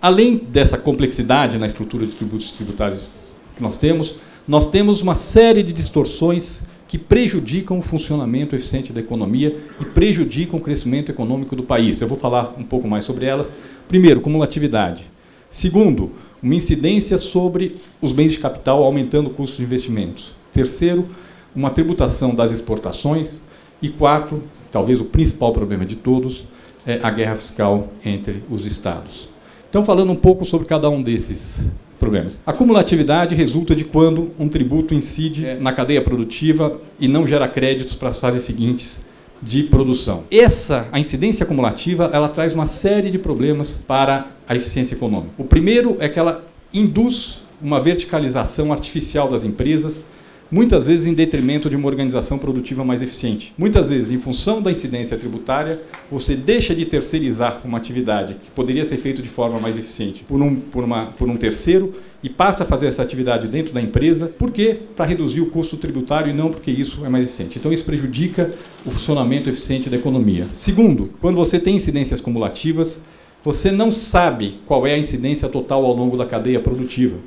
Além dessa complexidade na estrutura de tributos tributários que nós temos uma série de distorções que prejudicam o funcionamento eficiente da economia e prejudicam o crescimento econômico do país. Eu vou falar um pouco mais sobre elas. Primeiro, cumulatividade. Segundo, uma incidência sobre os bens de capital, aumentando o custo de investimentos. Terceiro, uma tributação das exportações. E quarto, talvez o principal problema de todos, é a guerra fiscal entre os estados. Então, falando um pouco sobre cada um desses problemas. A cumulatividade resulta de quando um tributo incide na cadeia produtiva e não gera créditos para as fases seguintes de produção. A incidência acumulativa, ela traz uma série de problemas para a eficiência econômica. O primeiro é que ela induz uma verticalização artificial das empresas, muitas vezes em detrimento de uma organização produtiva mais eficiente. Muitas vezes, em função da incidência tributária, você deixa de terceirizar uma atividade que poderia ser feita de forma mais eficiente por um terceiro e passa a fazer essa atividade dentro da empresa. Por quê? Para reduzir o custo tributário e não porque isso é mais eficiente. Então, isso prejudica o funcionamento eficiente da economia. Segundo, quando você tem incidências cumulativas, você não sabe qual é a incidência total ao longo da cadeia produtiva.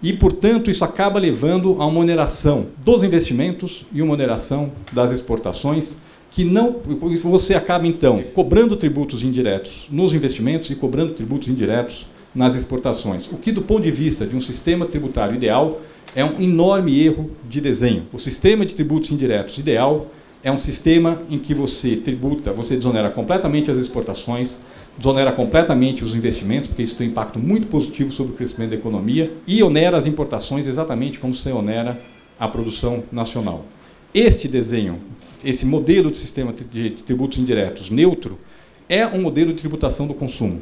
E, portanto, isso acaba levando a uma oneração dos investimentos e uma oneração das exportações, que não, você acaba, então, cobrando tributos indiretos nos investimentos e cobrando tributos indiretos nas exportações. O que, do ponto de vista de um sistema tributário ideal, é um enorme erro de desenho. O sistema de tributos indiretos ideal é um sistema em que você tributa, você desonera completamente as exportações, desonera completamente os investimentos, porque isso tem um impacto muito positivo sobre o crescimento da economia, e onera as importações exatamente como se onera a produção nacional. Este desenho, esse modelo de sistema de tributos indiretos neutro, é um modelo de tributação do consumo.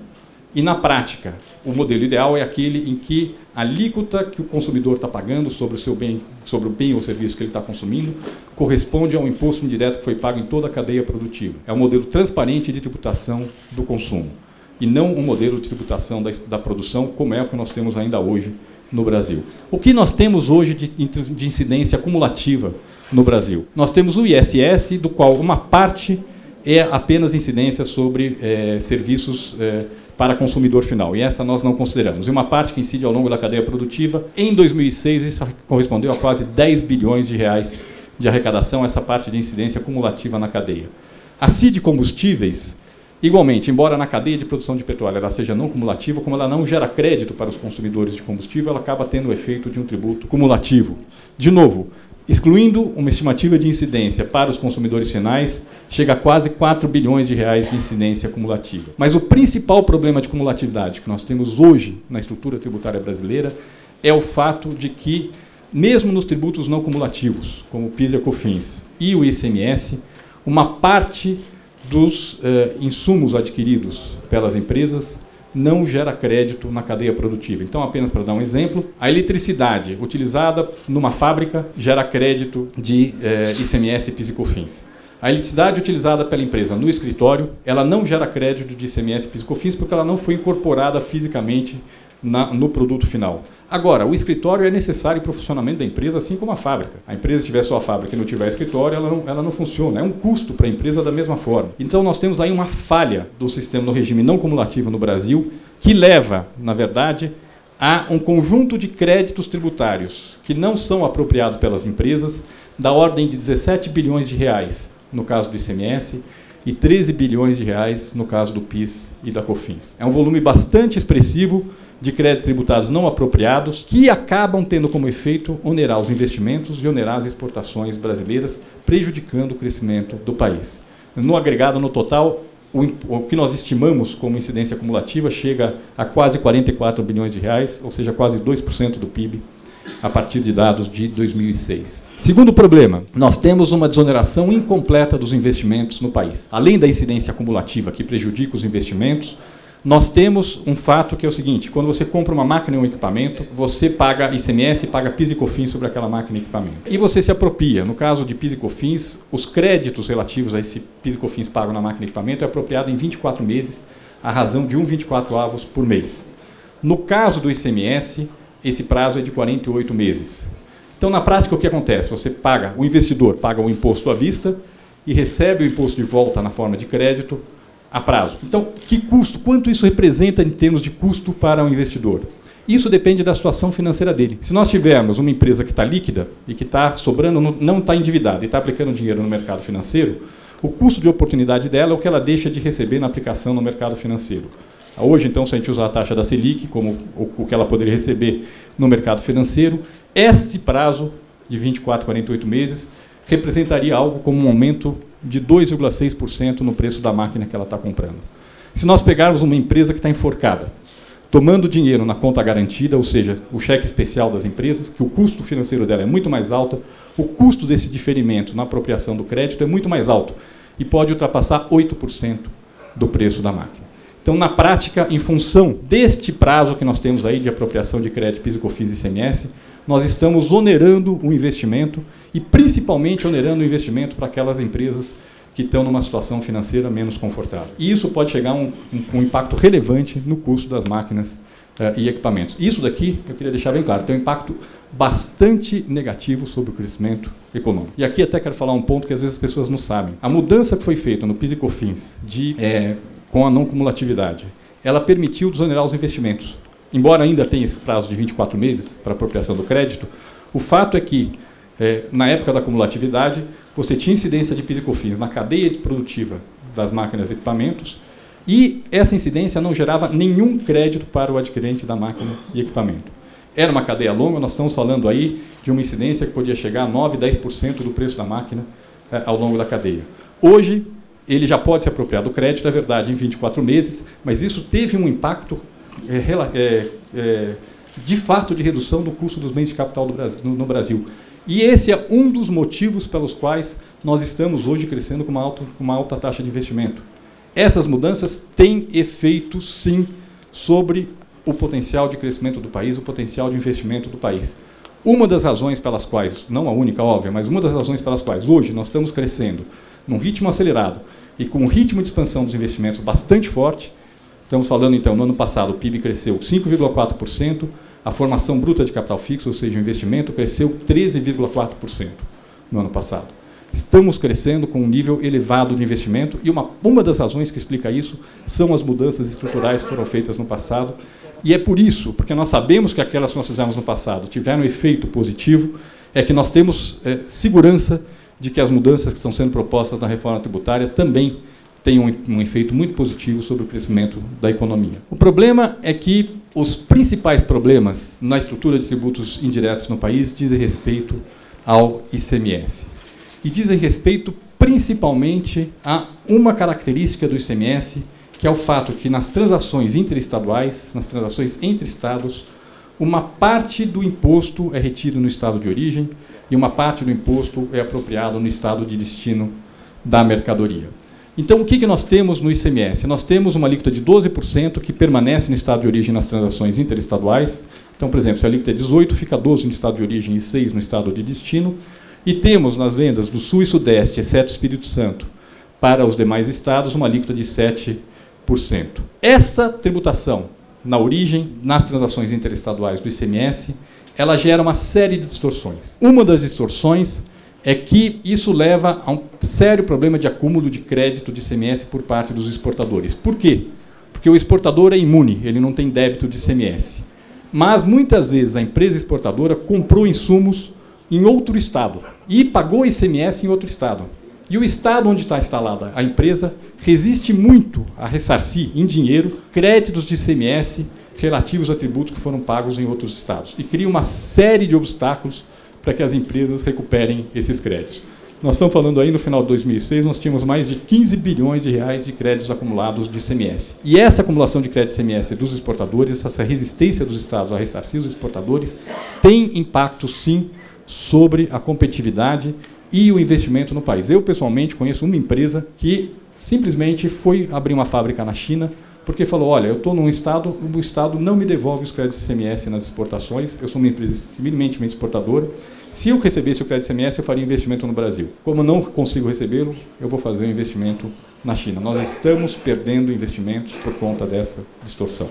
E, na prática, o modelo ideal é aquele em que a alíquota que o consumidor está pagando sobre o bem ou serviço que ele está consumindo, corresponde ao imposto indireto que foi pago em toda a cadeia produtiva. É um modelo transparente de tributação do consumo, e não um modelo de tributação da produção, como é o que nós temos ainda hoje no Brasil. O que nós temos hoje de incidência acumulativa no Brasil? Nós temos o ISS, do qual uma parte é apenas incidência sobre serviços para consumidor final, e essa nós não consideramos. E uma parte que incide ao longo da cadeia produtiva. Em 2006, isso correspondeu a quase 10 bilhões de reais de arrecadação, essa parte de incidência acumulativa na cadeia. A CID Combustíveis, igualmente, embora na cadeia de produção de petróleo ela seja não cumulativa, como ela não gera crédito para os consumidores de combustível, ela acaba tendo o efeito de um tributo cumulativo. De novo, excluindo uma estimativa de incidência para os consumidores finais, chega a quase 4 bilhões de reais de incidência cumulativa. Mas o principal problema de cumulatividade que nós temos hoje na estrutura tributária brasileira é o fato de que, mesmo nos tributos não cumulativos, como o PIS e a COFINS e o ICMS, uma parte dos insumos adquiridos pelas empresas não gera crédito na cadeia produtiva. Então, apenas para dar um exemplo, a eletricidade utilizada numa fábrica gera crédito de ICMS, PIS e COFINS. A eletricidade utilizada pela empresa no escritório, ela não gera crédito de ICMS, PIS e COFINS porque ela não foi incorporada fisicamente no produto final. Agora, o escritório é necessário para o funcionamento da empresa, assim como a fábrica. A empresa, se tiver só a fábrica e não tiver escritório, ela não funciona. É um custo para a empresa da mesma forma. Então, nós temos aí uma falha do sistema no regime não cumulativo no Brasil, que leva, na verdade, a um conjunto de créditos tributários que não são apropriados pelas empresas, da ordem de 17 bilhões de reais no caso do ICMS e 13 bilhões de reais no caso do PIS e da COFINS. É um volume bastante expressivo de créditos tributados não apropriados, que acabam tendo como efeito onerar os investimentos e onerar as exportações brasileiras, prejudicando o crescimento do país. No agregado, no total, o que nós estimamos como incidência acumulativa chega a quase 44 bilhões de reais, ou seja, quase 2% do PIB, a partir de dados de 2006. Segundo problema, nós temos uma desoneração incompleta dos investimentos no país. Além da incidência acumulativa que prejudica os investimentos, nós temos um fato que é o seguinte: quando você compra uma máquina ou um equipamento, você paga ICMS e paga PIS e COFINS sobre aquela máquina e equipamento. E você se apropria. No caso de PIS e COFINS, os créditos relativos a esse PIS e COFINS pago na máquina e equipamento é apropriado em 24 meses, à razão de 1,24 por mês. No caso do ICMS, esse prazo é de 48 meses. Então, na prática, o que acontece? Você paga, o investidor paga o imposto à vista e recebe o imposto de volta na forma de crédito a prazo. Então, que custo? Quanto isso representa em termos de custo para o investidor? Isso depende da situação financeira dele. Se nós tivermos uma empresa que está líquida e que está sobrando, não está endividada e está aplicando dinheiro no mercado financeiro, o custo de oportunidade dela é o que ela deixa de receber na aplicação no mercado financeiro. Hoje, então, se a gente usar a taxa da Selic como o que ela poderia receber no mercado financeiro, este prazo de 24, 48 meses representaria algo como um aumento de 2,6% no preço da máquina que ela está comprando. Se nós pegarmos uma empresa que está enforcada, tomando dinheiro na conta garantida, ou seja, o cheque especial das empresas, que o custo financeiro dela é muito mais alto, o custo desse diferimento na apropriação do crédito é muito mais alto e pode ultrapassar 8% do preço da máquina. Então, na prática, em função deste prazo que nós temos aí de apropriação de crédito, PIS, COFINS e ICMS, nós estamos onerando o investimento e principalmente onerando o investimento para aquelas empresas que estão numa situação financeira menos confortável. E isso pode chegar a um impacto relevante no custo das máquinas e equipamentos. Isso daqui, eu queria deixar bem claro, tem um impacto bastante negativo sobre o crescimento econômico. E aqui até quero falar um ponto que às vezes as pessoas não sabem. A mudança que foi feita no PIS e COFINS com a não cumulatividade, ela permitiu desonerar os investimentos. Embora ainda tenha esse prazo de 24 meses para apropriação do crédito, o fato é que, na época da cumulatividade, você tinha incidência de PIS e COFINS na cadeia produtiva das máquinas e equipamentos, e essa incidência não gerava nenhum crédito para o adquirente da máquina e equipamento. Era uma cadeia longa, nós estamos falando aí de uma incidência que podia chegar a 9%, 10% do preço da máquina ao longo da cadeia. Hoje, ele já pode se apropriar do crédito, é verdade, em 24 meses, mas isso teve um impacto de fato de redução do custo dos bens de capital no Brasil. E esse é um dos motivos pelos quais nós estamos hoje crescendo com uma alta taxa de investimento. Essas mudanças têm efeito, sim, sobre o potencial de crescimento do país, o potencial de investimento do país. Uma das razões pelas quais, não a única, óbvia, mas uma das razões pelas quais hoje nós estamos crescendo num ritmo acelerado e com um ritmo de expansão dos investimentos bastante forte. Estamos falando, então, no ano passado o PIB cresceu 5,4%, a formação bruta de capital fixo, ou seja, o investimento, cresceu 13,4% no ano passado. Estamos crescendo com um nível elevado de investimento e uma das razões que explica isso são as mudanças estruturais que foram feitas no passado. E é por isso, porque nós sabemos que aquelas que nós fizemos no passado tiveram um efeito positivo, é que nós temos segurança de que as mudanças que estão sendo propostas na reforma tributária também têm um efeito muito positivo sobre o crescimento da economia. O problema é que os principais problemas na estrutura de tributos indiretos no país dizem respeito ao ICMS. E dizem respeito principalmente a uma característica do ICMS, que é o fato que nas transações interestaduais, nas transações entre estados, uma parte do imposto é retido no estado de origem e uma parte do imposto é apropriado no estado de destino da mercadoria. Então, o que nós temos no ICMS? Nós temos uma alíquota de 12% que permanece no estado de origem nas transações interestaduais. Então, por exemplo, se a alíquota é 18%, fica 12% no estado de origem e 6% no estado de destino. E temos nas vendas do Sul e Sudeste, exceto Espírito Santo, para os demais estados, uma alíquota de 7%. Essa tributação na origem, nas transações interestaduais do ICMS, ela gera uma série de distorções. Uma das distorções é que isso leva a um sério problema de acúmulo de crédito de ICMS por parte dos exportadores. Por quê? Porque o exportador é imune, ele não tem débito de ICMS. Mas, muitas vezes, a empresa exportadora comprou insumos em outro estado e pagou ICMS em outro estado. E o estado onde está instalada a empresa resiste muito a ressarcir em dinheiro créditos de ICMS relativos a tributos que foram pagos em outros estados. E cria uma série de obstáculos para que as empresas recuperem esses créditos. Nós estamos falando aí, no final de 2006, nós tínhamos mais de 15 bilhões de reais de créditos acumulados de ICMS. E essa acumulação de crédito de ICMS dos exportadores, essa resistência dos estados a ressarcir os exportadores, tem impacto, sim, sobre a competitividade e o investimento no país. Eu, pessoalmente, conheço uma empresa que simplesmente foi abrir uma fábrica na China porque falou, olha, eu estou num estado, o estado não me devolve os créditos ICMS nas exportações, eu sou uma empresa civilmente exportadora, se eu recebesse o crédito ICMS, eu faria investimento no Brasil. Como eu não consigo recebê-lo, eu vou fazer um investimento na China. Nós estamos perdendo investimentos por conta dessa distorção.